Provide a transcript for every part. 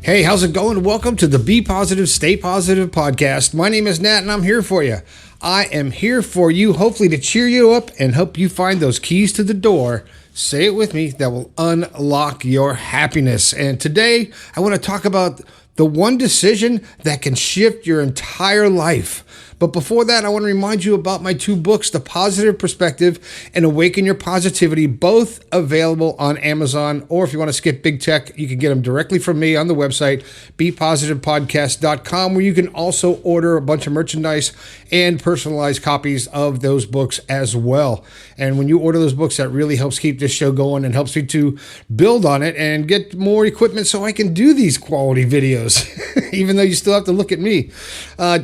Hey, how's it going? Welcome to the Be Positive, Stay Positive podcast. My name is Nat and I'm here for you. I am here for you, hopefully to cheer you up and help you find those keys to the door. Say it with me, that will unlock your happiness. And today I want to talk about the one decision that can shift your entire life. But before that, I want to remind you about my two books, The Positive Perspective and Awaken Your Positivity, both available on Amazon. Or if you want to skip big tech, you can get them directly from me on the website, bepositivepodcast.com, where you can also order a bunch of merchandise and personalized copies of those books as well. And when you order those books, that really helps keep this show going and helps me to build on it and get more equipment so I can do these quality videos, even though you still have to look at me.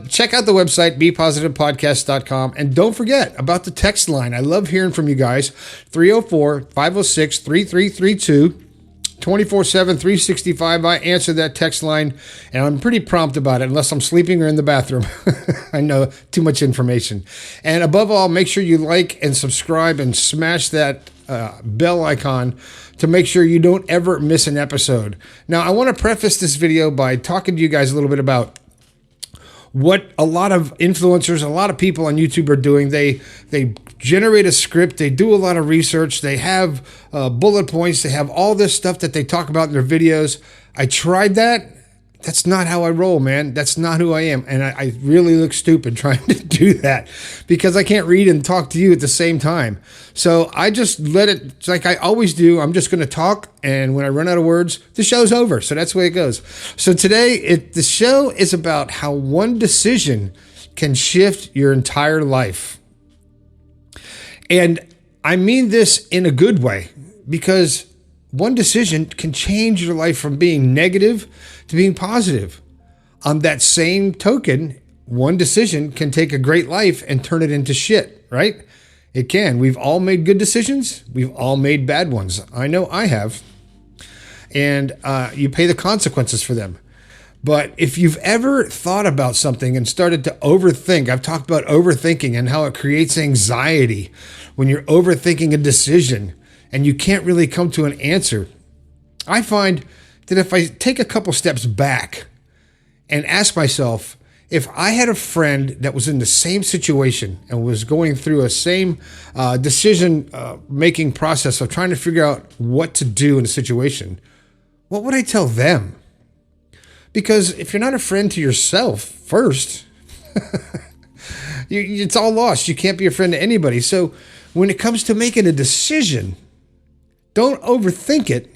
Check out the website, bepositivepodcast.com. And don't forget about the text line. I love hearing from you guys. 304-506-3332. 24/7, 365. I answer that text line, and I'm pretty prompt about it, unless I'm sleeping or in the bathroom. I know, too much information. And above all, make sure you like and subscribe and smash that bell icon to make sure you don't ever miss an episode. Now, I want to preface this video by talking to you guys a little bit about what a lot of influencers, a lot of people on YouTube are doing. They generate a script, they do a lot of research, they have bullet points, they have all this stuff that they talk about in their videos. I tried that. That's not how I roll, man. That's not who I am. And I really look stupid trying to do that because I can't read and talk to you at the same time. So I just let it, like I always do. I'm just going to talk. And when I run out of words, the show's over. So that's the way it goes. So today, the show is about how one decision can shift your entire life. And I mean this in a good way, because one decision can change your life from being negative to being positive. On that same token, one decision can take a great life and turn it into shit, right? It can. We've all made good decisions. We've all made bad ones. I know I have. And you pay the consequences for them. But if you've ever thought about something and started to overthink, I've talked about overthinking and how it creates anxiety when you're overthinking a decision and you can't really come to an answer. I find that if I take a couple steps back and ask myself, if I had a friend that was in the same situation and was going through a same decision making process of trying to figure out what to do in a situation, what would I tell them? Because if you're not a friend to yourself first, it's all lost. You can't be a friend to anybody. So when it comes to making a decision, don't overthink it,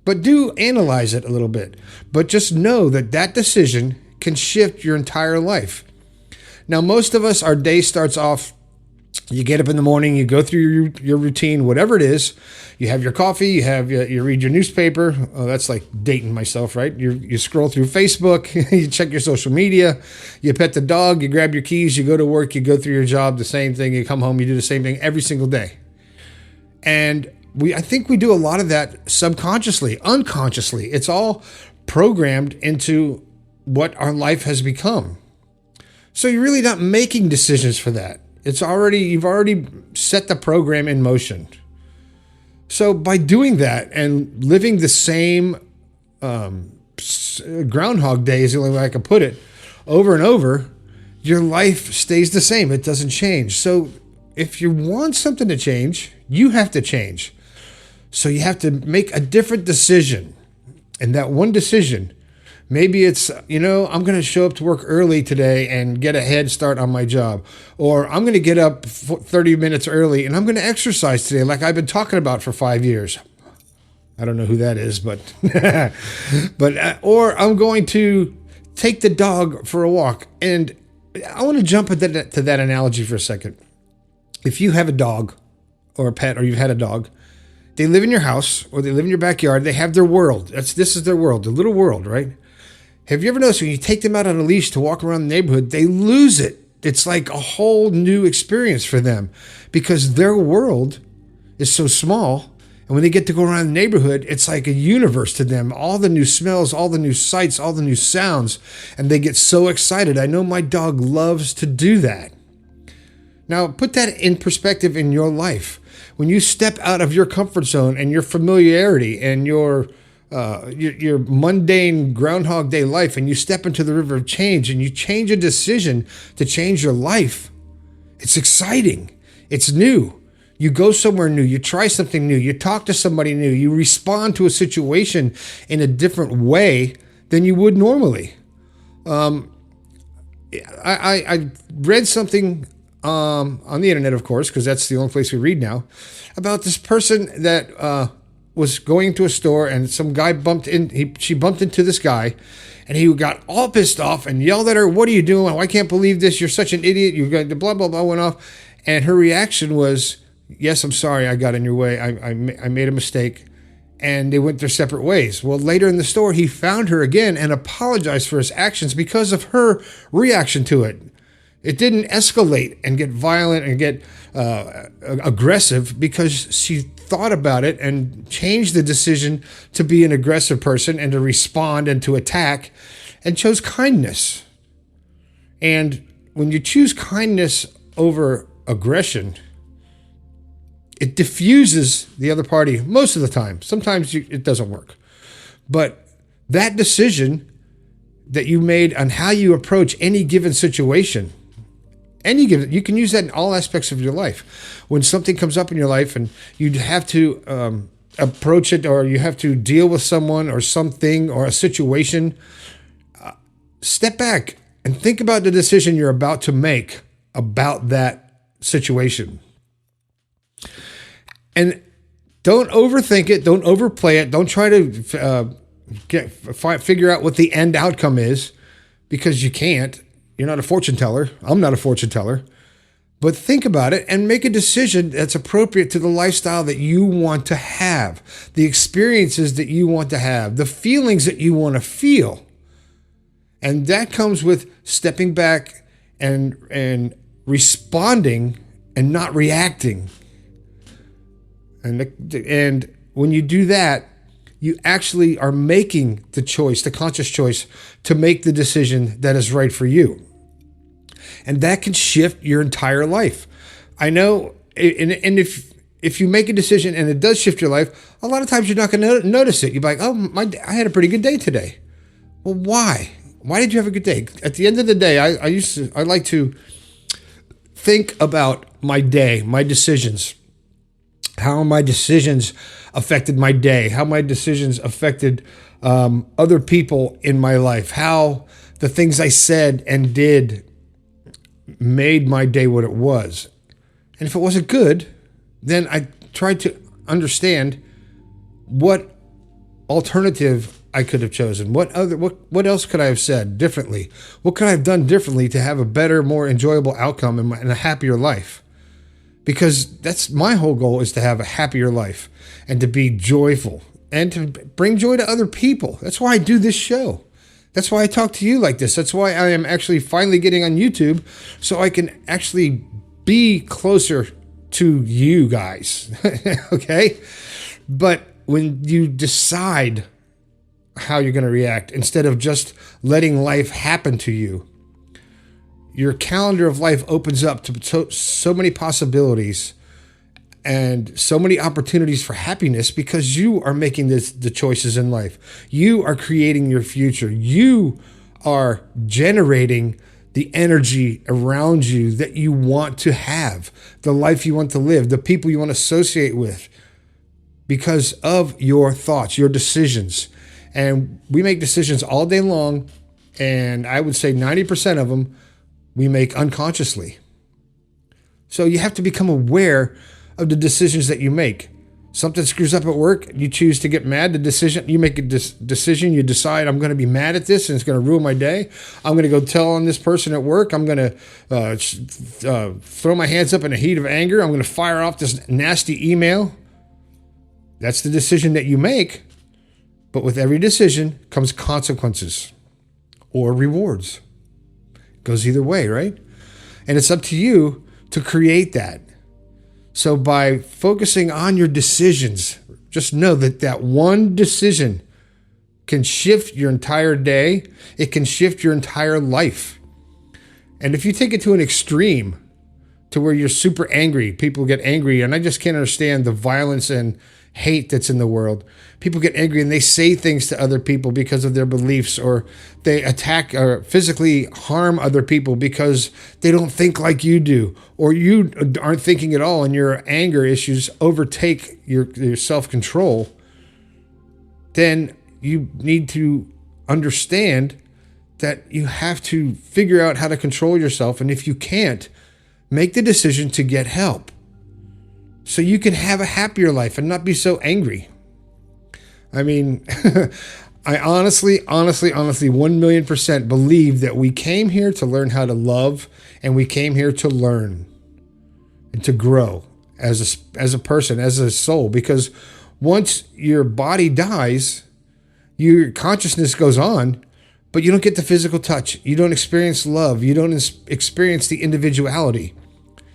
but do analyze it a little bit. But just know that that decision can shift your entire life. Now, most of us, our day starts off, you get up in the morning, you go through your routine, whatever it is. You have your coffee, you read your newspaper. Oh, that's like dating myself, right? You scroll through Facebook, you check your social media, you pet the dog, you grab your keys, you go to work, you go through your job, the same thing. You come home, you do the same thing every single day. And I think we do a lot of that subconsciously, unconsciously. It's all programmed into what our life has become. So you're really not making decisions for that. You've already set the program in motion. So by doing that and living the same Groundhog Day is the only way I can put it, over and over, your life stays the same. It doesn't change. So if you want something to change, you have to change. So you have to make a different decision. And that one decision, maybe it's, I'm going to show up to work early today and get a head start on my job. Or I'm going to get up 30 minutes early and I'm going to exercise today like I've been talking about for 5 years. I don't know who that is, but, or I'm going to take the dog for a walk. And I want to jump to that analogy for a second. If you have a dog or a pet, or you've had a dog, they live in your house or they live in your backyard. They have their world. This is their world, the little world, right? Have you ever noticed when you take them out on a leash to walk around the neighborhood, they lose it? It's like a whole new experience for them because their world is so small. And when they get to go around the neighborhood, it's like a universe to them. All the new smells, all the new sights, all the new sounds. And they get so excited. I know my dog loves to do that. Now, put that in perspective in your life. When you step out of your comfort zone and your familiarity and your your mundane Groundhog Day life, and you step into the river of change and you change a decision to change your life. It's exciting. It's new. You go somewhere new. You try something new. You talk to somebody new. You respond to a situation in a different way than you would normally. I read something on the internet, of course, because that's the only place we read now, about this person that was going to a store, and some guy she bumped into this guy, and he got all pissed off and yelled at her, "What are you doing? Oh, I can't believe this. You're such an idiot. You got blah, blah, blah," went off. And her reaction was, "Yes, I'm sorry. I got in your way. I made a mistake." And they went their separate ways. Well, later in the store, he found her again and apologized for his actions because of her reaction to it. It didn't escalate and get violent and get aggressive, because she thought about it and changed the decision to be an aggressive person and to respond and to attack, and chose kindness. And when you choose kindness over aggression, it diffuses the other party most of the time. Sometimes it doesn't work. But that decision that you made on how you approach any given situation, you can use that in all aspects of your life. When something comes up in your life and you have to approach it, or you have to deal with someone or something or a situation, step back and think about the decision you're about to make about that situation. And don't overthink it. Don't overplay it. Don't try to figure out what the end outcome is, because you can't. You're not a fortune teller. I'm not a fortune teller. But think about it and make a decision that's appropriate to the lifestyle that you want to have, the experiences that you want to have, the feelings that you want to feel. And that comes with stepping back and responding and not reacting. And when you do that, you actually are making the choice, the conscious choice, to make the decision that is right for you. And that can shift your entire life. I know, and if you make a decision and it does shift your life, a lot of times you're not going to notice it. You're like, "Oh, I had a pretty good day today." Well, why? Why did you have a good day? At the end of the day, I like to think about my day, my decisions. How my decisions affected my day, how my decisions affected other people in my life, how the things I said and did made my day what it was. And if it wasn't good, then I tried to understand what alternative I could have chosen. What else could I have said differently? What could I have done differently to have a better, more enjoyable outcome and a happier life? Because that's my whole goal, is to have a happier life and to be joyful and to bring joy to other people. That's why I do this show. That's why I talk to you like this. That's why I am actually finally getting on YouTube, so I can actually be closer to you guys. Okay? But when you decide how you're going to react, instead of just letting life happen to you, your calendar of life opens up to so many possibilities and so many opportunities for happiness, because you are making the choices in life. You are creating your future. You are generating the energy around you that you want to have, the life you want to live, the people you want to associate with, because of your thoughts, your decisions. And we make decisions all day long, and I would say 90% of them we make unconsciously. So you have to become aware of the decisions that you make. Something screws up at work, you choose to get mad. You make a decision, you decide, "I'm going to be mad at this and it's going to ruin my day. I'm going to go tell on this person at work. I'm going to throw my hands up in a heat of anger. I'm going to fire off this nasty email." That's the decision that you make. But with every decision comes consequences or rewards. It goes either way, right? And it's up to you to create that. So by focusing on your decisions, just know that one decision can shift your entire day. It can shift your entire life. And if you take it to an extreme, to where you're super angry, people get angry, and I just can't understand the violence and hate that's in the world. People get angry and they say things to other people because of their beliefs, or they attack or physically harm other people because they don't think like you do, or you aren't thinking at all and your anger issues overtake your self-control. Then you need to understand that you have to figure out how to control yourself. And if you can't, make the decision to get help so you can have a happier life and not be so angry. I mean, I honestly, 1,000,000% believe that we came here to learn how to love, and we came here to learn and to grow as a person, as a soul, because once your body dies, your consciousness goes on, but you don't get the physical touch. You don't experience love. You don't experience the individuality.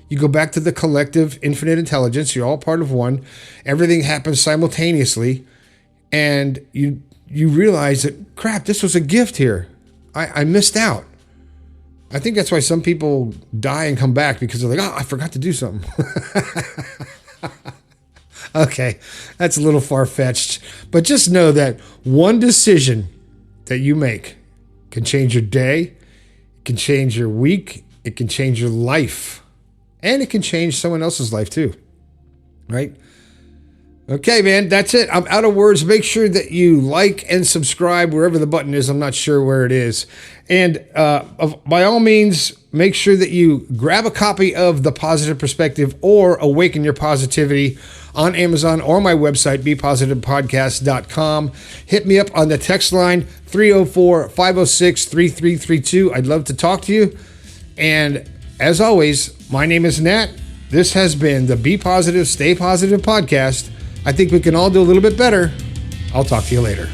You go back to the collective infinite intelligence. You're all part of one. Everything happens simultaneously. And you realize that, crap, this was a gift here. I missed out. I think that's why some people die and come back, because they're like, oh, I forgot to do something. Okay, that's a little far-fetched. But just know that one decision that you make can change your day, it can change your week, it can change your life, and it can change someone else's life too, right? Okay, man, that's it. I'm out of words. Make sure that you like and subscribe wherever the button is. I'm not sure where it is. And by all means, make sure that you grab a copy of The Positive Perspective or Awaken Your Positivity on Amazon or my website, bepositivepodcast.com. Hit me up on the text line, 304-506-3332. I'd love to talk to you. And as always, my name is Nat. This has been the Be Positive, Stay Positive podcast. I think we can all do a little bit better. I'll talk to you later.